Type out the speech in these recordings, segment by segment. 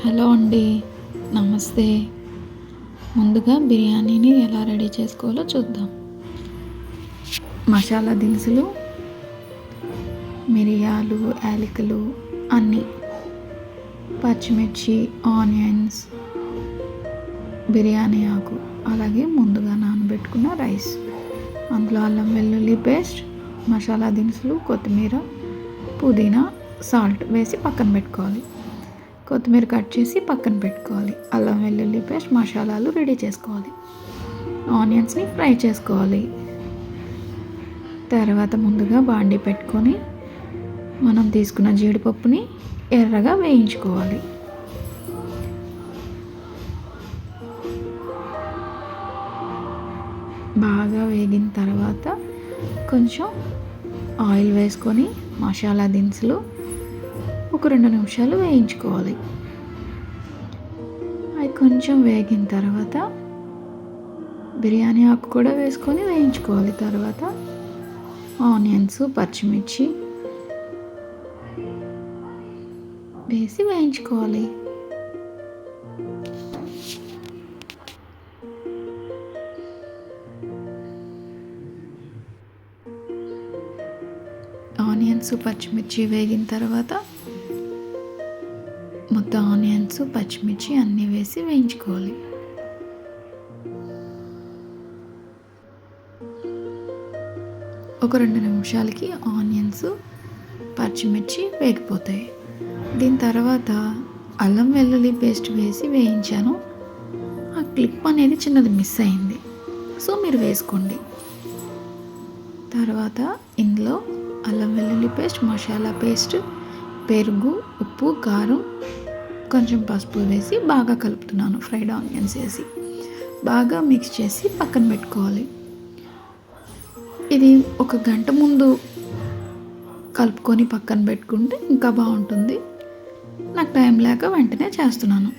Hello అండి. నమస్తే. ముందుగా బిర్యానీని ఎలా రెడీ చేసుకోవాలో చూద్దాం. మసాలా దినుసులు, మిరియాలు, యాలకులు అన్నీ, పచ్చిమిర్చి, ఆనియన్స్, బిర్యానీ ఆకు, అలాగే ముందుగా నానబెట్టుకున్న రైస్, అందులో అల్లం వెల్లుల్లి పేస్ట్, మసాలా దినుసులు, కొత్తిమీర, పుదీనా, సాల్ట్ వేసి పక్కన పెట్టుకోవాలి. కొత్తిమీర కట్ చేసి పక్కన పెట్టుకోవాలి. అల్లం వెల్లుల్లి పేస్ట్, మసాలాలు రెడీ చేసుకోవాలి. ఆనియన్స్ని ఫ్రై చేసుకోవాలి. తర్వాత ముందుగా బాండీ పెట్టుకొని మనం తీసుకున్న జీడిపప్పుని ఎర్రగా వేయించుకోవాలి. బాగా వేగిన తర్వాత కొంచెం ఆయిల్ వేసుకొని మసాలా దినుసులు ఒక 2 నిమిషాలు వేయించుకోవాలి. అవి కొంచెం వేగిన తర్వాత బిర్యానీ ఆకు కూడా వేసుకొని వేయించుకోవాలి. తర్వాత ఆనియన్స్, పచ్చిమిర్చి వేసి వేయించుకోవాలి. ఆనియన్స్, పచ్చిమిర్చి వేగిన తర్వాత మొత్తం ఆనియన్స్, పచ్చిమిర్చి అన్నీ వేసి వేయించుకోవాలి. ఒక 2 నిమిషాలకి ఆనియన్స్, పచ్చిమిర్చి వేగిపోతాయి. దీని తర్వాత అల్లం వెల్లుల్లి పేస్ట్ వేసి వేయించాను. ఆ క్లిప్ అనేది చిన్నది మిస్ అయింది, సో మీరు వేసుకోండి. తర్వాత ఇందులో అల్లం వెల్లుల్లి పేస్ట్, మసాలా పేస్ట్, పెరుగు, ఉప్పు, కారం, కొంచెం పసుపు వేసి బాగా కలుపుతున్నాను. ఫ్రైడ్ ఆనియన్స్ వేసి బాగా మిక్స్ చేసి పక్కన పెట్టుకోవాలి. ఇది 1 గంట ముందు కలుపుకొని పక్కన పెట్టుకుంటే ఇంకా బాగుంటుంది. నాకు టైం లేక వెంటనే చేస్తున్నాను.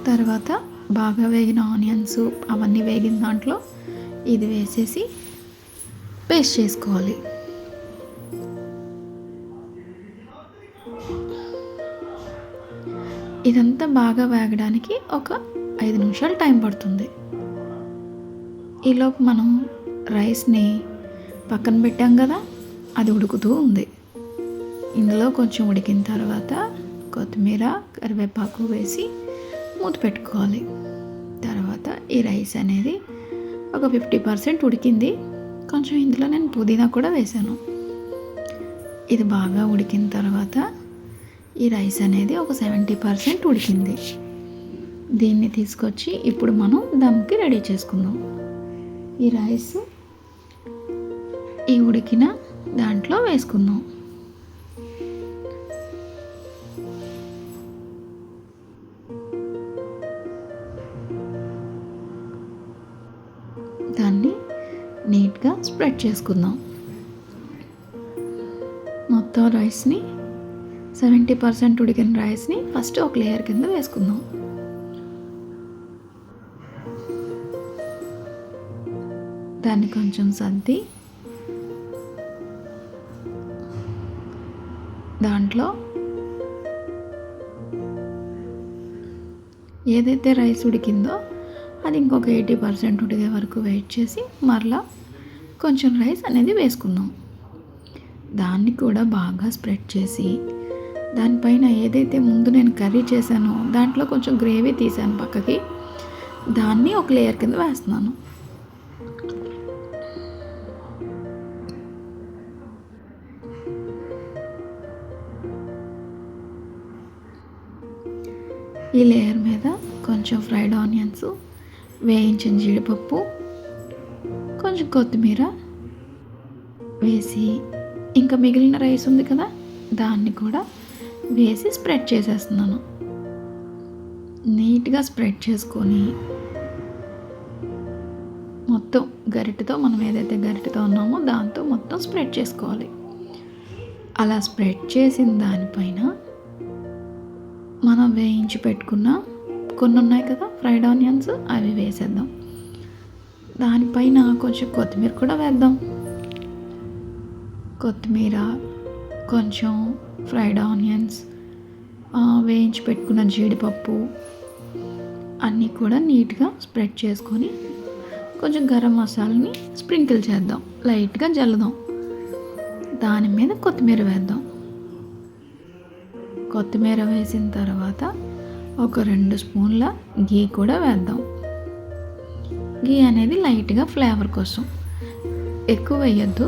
తర్వాత బాగా వేగిన ఆనియన్స్ అవన్నీ వేగిన దాంట్లో ఇది వేసేసి పేస్ట్ చేసుకోవాలి. ఇదంతా బాగా వేగడానికి ఒక 5 నిమిషాలు టైం పడుతుంది. ఈలోపు మనం రైస్ని పక్కన పెట్టాం కదా, అది ఉడుకుతూ ఉంది. ఇందులో కొంచెం ఉడికిన తర్వాత కొత్తిమీర, కరివేపాకు వేసి మూత పెట్టుకోవాలి. తర్వాత ఈ రైస్ అనేది ఒక 50% ఉడికింది. కొంచెం ఇందులో నేను పుదీనా కూడా వేసాను. ఇది బాగా ఉడికిన తర్వాత ఈ రైస్ అనేది ఒక 70% ఉడికింది. దీన్ని తీసుకొచ్చి ఇప్పుడు మనం దమ్కి రెడీ చేసుకుందాం. ఈ రైస్ ఈ ఉడికిన దాంట్లో వేసుకుందాం. దాన్ని నీట్గా స్ప్రెడ్ చేసుకుందాం. మొత్తం రైస్ని 70% ఉడికిన రైస్ని ఫస్ట్ ఒక లేయర్ కింద వేసుకుందాం. దాన్ని కొంచెం సర్ది దాంట్లో ఏదైతే రైస్ ఉడికిందో అది ఇంకొక 80% ఉడికే వరకు వెయిట్ చేసి మరలా కొంచెం రైస్ అనేది వేసుకుందాం. దాన్ని కూడా బాగా స్ప్రెడ్ చేసి దానిపైన ఏదైతే ముందు నేను కర్రీ చేశానో దాంట్లో కొంచెం గ్రేవీ తీసాను పక్కకి, దాన్ని ఒక లేయర్ కింద వేస్తున్నాను. ఈ లేయర్ మీద కొంచెం ఫ్రైడ్ ఆనియన్స్, వేయించిన జీడిపప్పు, కొంచెం కొత్తిమీర వేసి ఇంకా మిగిలిన రైస్ ఉంది కదా దాన్ని కూడా వేసి స్ప్రెడ్ చేసేస్తున్నాను. నీట్గా స్ప్రెడ్ చేసుకొని మొత్తం గరిటెతో, మనం ఏదైతే గరిటెతో ఉన్నామో దాంతో మొత్తం స్ప్రెడ్ చేసుకోవాలి. అలా స్ప్రెడ్ చేసిన దానిపైన మనం వేయించి పెట్టుకున్న కొన్ని ఉన్నాయి కదా ఫ్రైడ్ ఆనియన్స్, అవి వేసేద్దాం. దానిపైన కొంచెం కొత్తిమీర కూడా వేద్దాం. కొత్తిమీర, కొంచెం ఫ్రైడ్ ఆనియన్స్ వేయించి పెట్టుకున్న జీడిపప్పు అన్నీ కూడా నీట్గా స్ప్రెడ్ చేసుకొని కొంచెం గరం మసాలాని స్ప్రింకిల్ చేద్దాం, లైట్గా జల్లుదాం. దాని మీద కొత్తిమీర వేద్దాం. కొత్తిమీర వేసిన తర్వాత ఒక 2 స్పూన్ల గీ కూడా వేద్దాం. గీ అనేది లైట్గా ఫ్లేవర్ కోసం, ఎక్కువ వేయద్దు,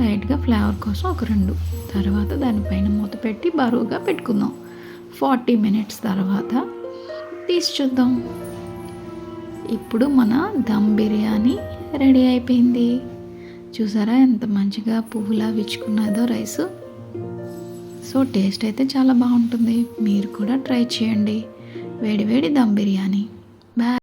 లైట్గా ఫ్లేవర్ కోసం ఒక 2. తర్వాత దానిపైన మూత పెట్టి బరువుగా పెట్టుకుందాం. 40 మినిట్స్ తర్వాత తీసి చూద్దాం. ఇప్పుడు మన దమ్ బిర్యానీ రెడీ అయిపోయింది. చూసారా ఎంత మంచిగా పువ్వులా విచ్చుకున్నదో రైసు. సో టేస్ట్ అయితే చాలా బాగుంటుంది. మీరు కూడా ట్రై చేయండి వేడి వేడి దమ్ బిర్యానీ. బాయ్.